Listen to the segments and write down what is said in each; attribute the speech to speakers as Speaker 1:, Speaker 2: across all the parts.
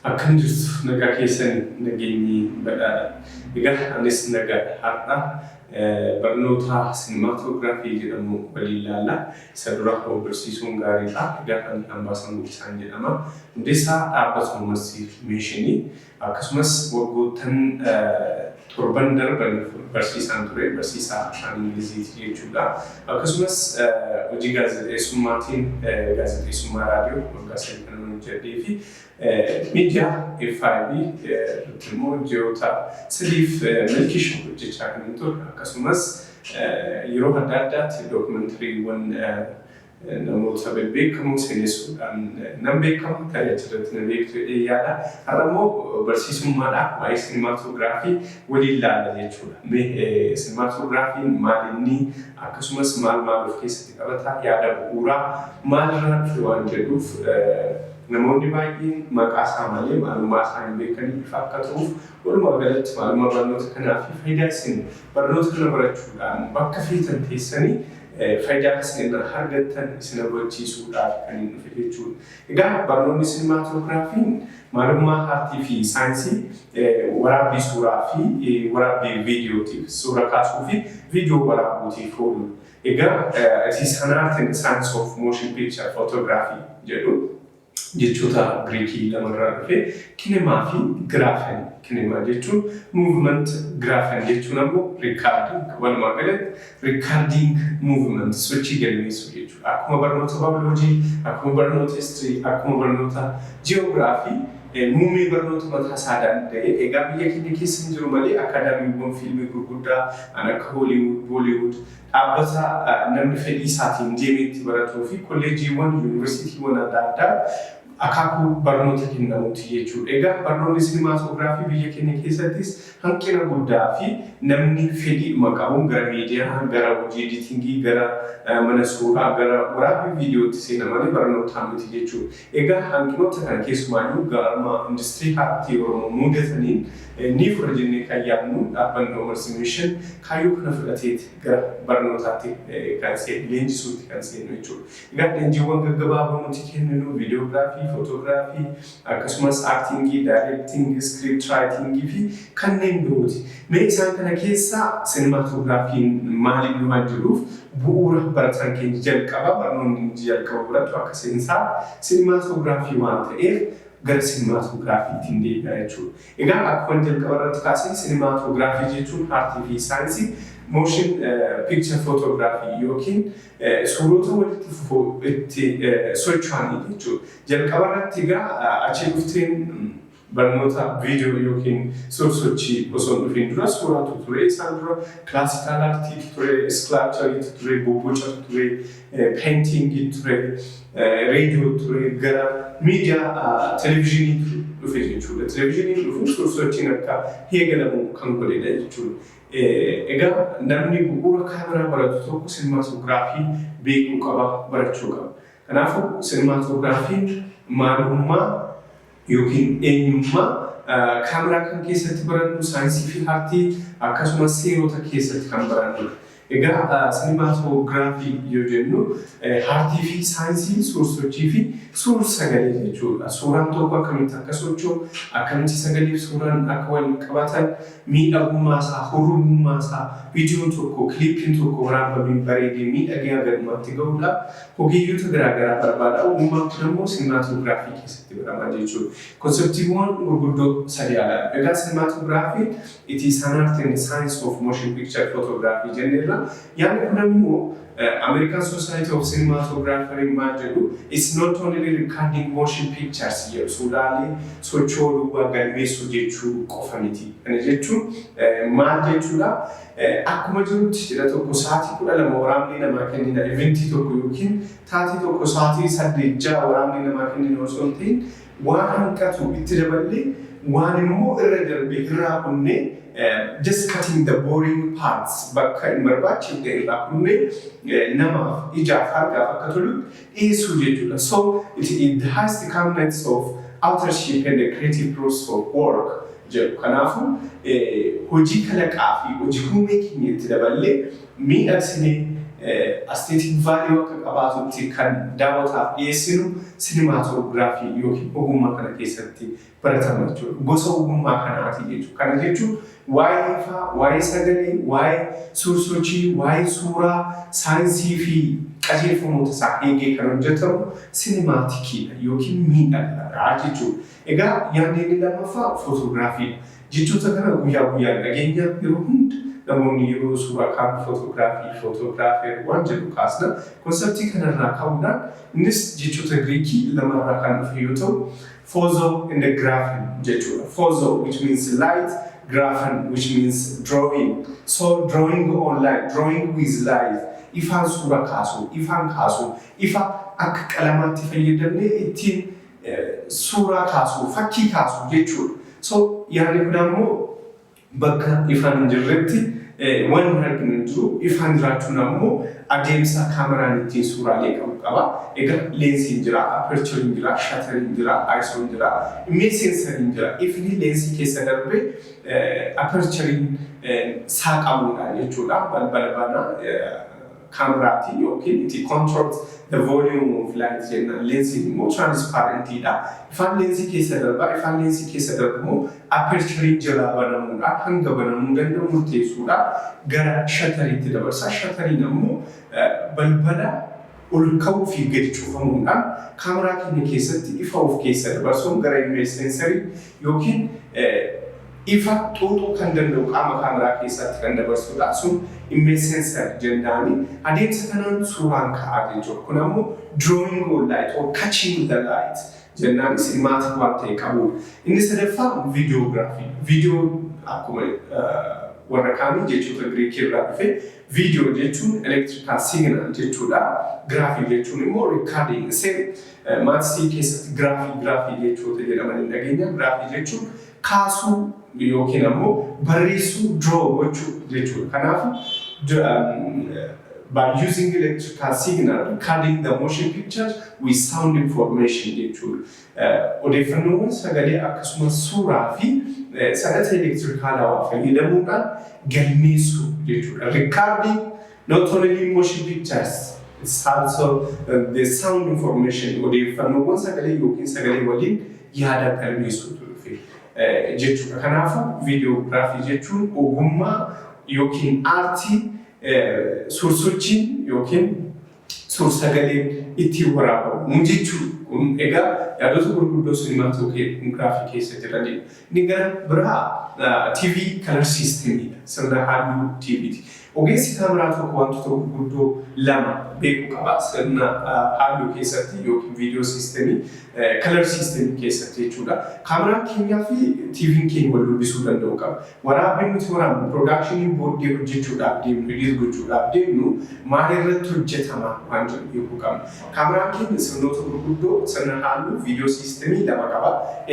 Speaker 1: Akan jirtu nagaa keessan nageenyi badhaadha. Egaa anis nagaa har'a barnoota Sinimaatoogiraafii jedhamu waliin ilaalla. Isa dura barsiisuun gaariidha. Egaa kan hambaasan isaan jedhama. Hundeessaa dhaabbata Meeshinii akkasumas waggoottan torban darban barsiisaan ture, barsiisaa afaan Ingiliziiti jechuudha. Akkasumas hojii gaazexeessummaatiin gaazexeessummaa raadiyoo waggaa 9 kan hojjedhee fi miidiyaa FIB immoo ji'oota 3 milkii hojjechaa kan ture. Akkasumas yeroo adda addaatti dookumentariiwwan namoota beekamoo seenessuudhaan nan beekama ta'ee achirratti na beektu yaada. Har'a immoo barsiisummaadhaaf waa'ee Sinimaatoogiraafii waliin ilaalla jechuudha. Sinimaatoogiraafiin maal inni akkasumas maal of keessatti qabata yaada bu'uuraa maalirraa dhufe waan jedhuuf namoonni baay'een maqaa isaa malee maalummaa isaa hin beekanii ifa akka ta'uuf walumaa galatti maalummaa barnoota kanaa fi faayidaa isin barnoota kana barachuudhaan bakka feetan teessanii faayidaa isin argattan isin hubachiisuudhaaf kan hin dhufe jechuudha. Egaa barnoonni Sinimaatoogiraafiin maalummaa aartii fi saayinsii waraabbii suuraa fi waraabbii viidiyootiif suura kaasuu fi viidiyoo waraabuutiif oolu. Egaa it is an art and science of motion picture photography jedhu jechoota Giriikii lamarraa dhufe kinemaa fi giraafen. Kinemaa jechuun movement, giraafen jechuun ammoo riikaardiing. Walumaa galatti riikaardiing movement sochii galmeessuu jechuudha. Akkuma barnoota baayoloojii, akkuma barnoota histirii, akkuma barnoota ji'oogiraafii muummee barnoota mataa isaa danda'e. Egaa biyya keenya keessa hin jiru malee akaadaamiiwwan fiilmii gurguddaa akka Hooliwud, Booliwud dhaabbata namni fedhii isaatiin deemee itti baratuu fi kolleejiiwwan, yuunivarsiitiiwwan adda addaa akaakuu barnoota kennamuuti jechuudha. Egaa barnoonni Sinimaatoogiraafii biyya keenya keessattis hanqina guddaa fi namni fedhiidhuma qabuun gara miidiyaa, gara hojii editingii, gara mana suuraa, gara waraabbii viidiyootti seena malee barnootaa miti jechuudha. Egaa hanqinoota kana keessumaayyuu gama industirii aartii Oromoo mudataniin ni fura jennee kan yaadnu dhaabbanni Meeshinii kaayyoo kana fudhateeti gara barnootaatti kan seenu, leenjisuutti kan seenu jechuudha. Egaa leenjiiwwan gaggabaaboo nuti kenninu viidiyoogiraafii, footoograafii akkasumas aaktingii, daayirektingii, iskiript raayitingii fi kanneen birooti. Mee isaan kana keessaa Sinimaatoogiraafiin maaliin waan jiruuf bu'uura barataan keenya jalqaba barnoonni jalqaba baratu akka seensaa Sinimaatoogiraafii waan ta'eef gara Sinimaatoogiraafiitiin deebi'a jechuudha. Egaa akkuma jalqaba irratti kaasee Sinimaatoogiraafii jechuun aartii fi saayinsii motion picture photography yookiin suurota walitti fufuu itti socho'anii jechuudha. Jalqaba irratti egaa achi dhufteen barnoota viidiyoo yookiin sochii osoo hin dhufiin dura suuratu ture. Isaan dura kilaasikaal aartii ture, iskilaacharii ture, bobbocatu ture, peentingii ture, reediyoo ture, gara miidiyaa televezyiinii dhufe jechuudha. Televezyiiniin dhufuun sochiin akka eegalamu kan godhedha jechuudha. Egaa namni bu'uura kaameraa baratu tokko Sinimaatoogiraafii beekuu qaba, barachuu qaba. Kanaafuu Sinimaatoogiraafiin maalummaa yookiin eenyummaa kaameraa kan keessatti barannu, saayinsii fi aartii akkasumas seerota keessatti kan barannudha. Egaa Sinimaatoogiraafii yoo jennu aartii fi saayinsii suur-sochii fi suur-sagalee jechuudha. Suuraan tokko akkamitti akka socho'u, akkamitti sagalee fi suuraan akka wal qabatan, miidhagummaa isaa, hurrummaa isaa, viidiyoon tokko, kiliippiin tokko waraabamee bareedee miidhagee agarummaatti ga'uudhaaf ogeeyyoota garaagaraa barbaada. Ogummaan kun immoo Sinimaatoogiraafii keessatti barama jechuudha. Konseptiiwwan gurguddoo sadii alaadha. Egaa Sinimaatoogiraafiin it is an art and science of motion picture photography jenneerra. Yaadni kun immoo American Society of Cinematography maal jedhu it's not only recording motion pictures jedhu suuraalee sochooduu galmeessuu jechuu qofa miti. Kana jechuun maal jechuudha? Akkuma jirutti jedha tokko sa'aatii 12 waraabni namaa kennina eventii tokko yookiin taatii tokko sa'aatii 8 waraabni namaa kennina osoo hin ta'in waan hanqatu itti daballee waan immoo irra darbee irraa kunnee just cutting the boring parts bakka hin barbaachifne irraa kunnee namaaf ijaaf harkaaf akka tolu dhiyeessuu jechuudha. So it has the components of authorship and the creative process of work jedhu. Kanaafuu hojii kalaqaa fi hojii uumee keenya itti daballee miidhagsinee aesthetic value akka qabaatutti kan daawwataaf dhiyeessinu sinimaatoogiraafii yookiin ogummaa kana keessatti baratamu jechuudha. Gosa ogummaa kanaati jechuudha. Kana jechuun waa'ee ifaa, waa'ee sagalee, waa'ee suur-sochii, waa'ee suuraa, saayinsii fi qajeelfamoota isaa eegee kan hojjetamu sinimaatikiidha yookiin miidhagaadha jechuudha. Egaa yaadni lammaffaa footograafiidha. Jechoota kana guyyaa guyyaan dhageenya yeroo hunda namoonni yeroo suuraa ka'an footograafer waan jedhu kaasna. Konseptii kanarraa ka'uudhaan innis jechoota Giriikii lamarraa kan dhufe yoo ta'u, phozo and graphen jechuudha. Phozo which means light, graphen which means drawing. So drawing online, drawing with light. Ifaan suuraa kaasu, ifaan kaasu, ifa akka qalamaatti fayyadamnee ittiin suuraa kaasu, fakkii kaasu jechuudha. So yaadni kun ammoo bakka ifaan hin jirretti waan arginu jiru, ifaan jiraachuun ammoo adeemsa kaameraan ittiin suuraalee qabu qaba. Egaa leensiin jira, apercheriin jira, shatteriin jira, ISO'n jira, image sensoriin jira. Ifni leensii keessa darbee apercheriin saaqamuudha jechuudha. Balbala banaa kameraatiin yookiin it controls the volume of light jenna. Leensiin immoo transparentidha. Ifaan leensii keessa darba, ifaan leensii keessa darbu immoo apercheriin jalaa banamuudhaan hanga banamuu danda'u murteessuudhaan gara shatteriitti dabarsa. Shatteriin ammoo balbala ol ka'uu fi gadi cufamuudhaan kaameraa keenya keessatti ifa of keessa dabarsuun gara image sensorii yookiin ifa xuuxuu kan danda'u qaama kaameraa keessatti kan dabarsudha. Sun image sensor jennaani. Adeemsa kanaan suuraan ka'aa jechuudha. Kun ammoo drawing on light or catching the light jennaani sinimaatik waan ta'e qabudha. Inni sadaffaa videograafii. Video akkuma warra kaanii jechoota Giriikii irraa dhufe video jechuun electrical signal jechuudha. Graafii jechuun immoo recording. Maatisii keessatti graafii jechoota jedhamanii dhageenya. Graafii jechuun kaasuu yookiin ammoo barreessuu draw gochuu jechuudha. Kanaaf by using electrical signal recording the motion pictures with sound information jechuudha. Odeeffannoowwan sagalee akkasumas suuraa fi sagata elektirikaalawaa fayyadamuudhaan galmeessuu jechuudha. Recording not only motion pictures, it's also the sound information. Odeeffannoowwan sagalee yookiin sagalee waliin yaada galmeessuutu dhufe jechuudha. Kanaafuu videograafii jechuun ogummaa yookiin aartii suur-sochiin yookiin suur-sagaleen ittiin waraabamu jechuudha. Kun egaa yaadota gurguddoo sinimaatoogiraafii keessa jiranidha. Inni gara biraa TV color systemidha. Sirna halluu TVti. Ogeessi kaameraa tokko wantoota gurguddoo lama beekuu qaba. Sirna halluu keessatti yookiin viidiyoo siistemii color system keessatti jechuudha. Kaameraan keenyaa fi TV'n keenya wal dubbisuu danda'u qaba. Waraabni nuti waraabnu production booddee hojjechuudhaaf deemnu, release gochuudhaaf deemnu maalirratti hojjetama waan jedhu beekuu qabna. Kaameraan keenya sirnoota gurguddoo sirna halluu viidiyoo siistemii lama qaba.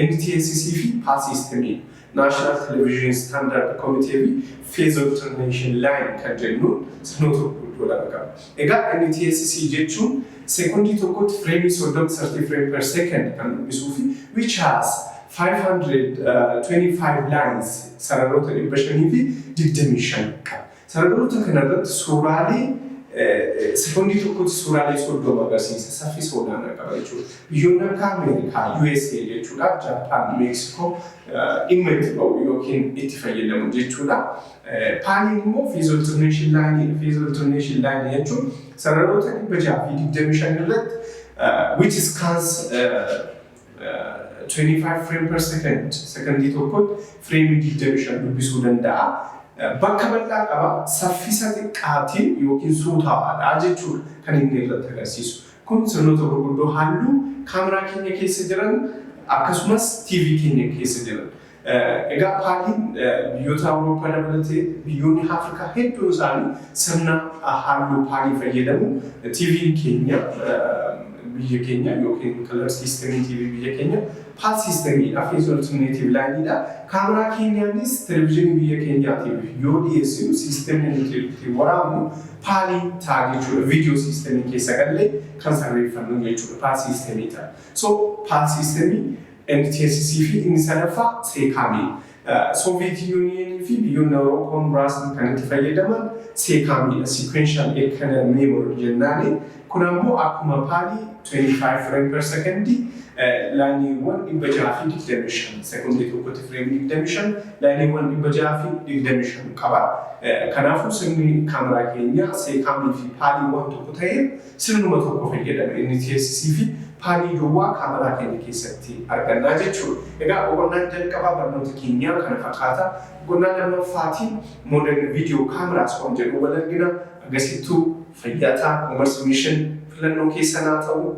Speaker 1: NTSC fi PAL siistemii. National Television Standard Committee fi Phase Alternation Line kan jennuun sirnoota gurguddoo lama qaba. Egaa NTSC jechuun sekondii tokkotti fireemii 30 frame per second kan dubbisuu fi which has 525 lines sararoota 525 qaba. Sararoota kanarratti suuraalee sekondii tokkotti suuraalee 30 agarsiisa. Saffisa olaanaa qaba jechuudha. Biyyoonni akka Ameerikaa, USA jechuudha, Jaapaan, Meeksikoo dhimma itti ba'u yookiin itti fayyadamu jechuudha. Paaliin immoo Phase Alternation Line jechuun sararoota 625 irratti which scans 25 frame per second sekondii tokkotti fireemii 25 dubbisuu danda'a. Bakka bal'aa qaba, saffisa xiqqaatiin yookiin suutaadha jechuudha kan inni irratti agarsiisu. Kun sirnoota gurguddoo halluu kaameraa keenya keessa jiran akkasumas TV keenya keessa jiran. Egaa paaliin biyyoota Awurooppaa dabalatee biyyoonni Afrikaa hedduun isaanii sirna halluu paalii fayyadamu. TV'n keenya biyya keenya yookiin color systemii TV biyya keenya PAL systemiidha. Phase Alternative Lineidha. Kaameraa keenyaanis televezyiinii biyya keenyaatiif yoo dhiyeessinu siistemii nuti ittiin waraabnu paalii ta'a jechuudha. Viidiyoo siistemii keessa galee kan sirreeffannu jechuudha. PAL systemii ta'a. So PAL systemii NTSC fi inni sadaffaa seekaamii. Soviet Union fi biyyoonni Awurooppaa muraasni kan itti fayyadaman seekaamiidha. Sequential memory jennaani. Kun ammoo akkuma paalii 25 frame per second laaniiwwan 625 sekondii tokkotti frame 25 laaniiwwan 625 qaba. Kanaafuu sirni kaameraa keenya seekaamii fi paaliiwwan tokko ta'ee sirnuma tokko fayyadama. Inni TSC fi paalii duwwaa kaameraa keenya keessatti argannaa jechuudha. Egaa boqonnaan jalqabaa barnoota keenyaa kana fakkaata. Boqonnaa lammaffaatiin modern video cameras waan jedhu wal argina. Agarsiiftuu fayyataa commerce mission filannoo keessanaa ta'u.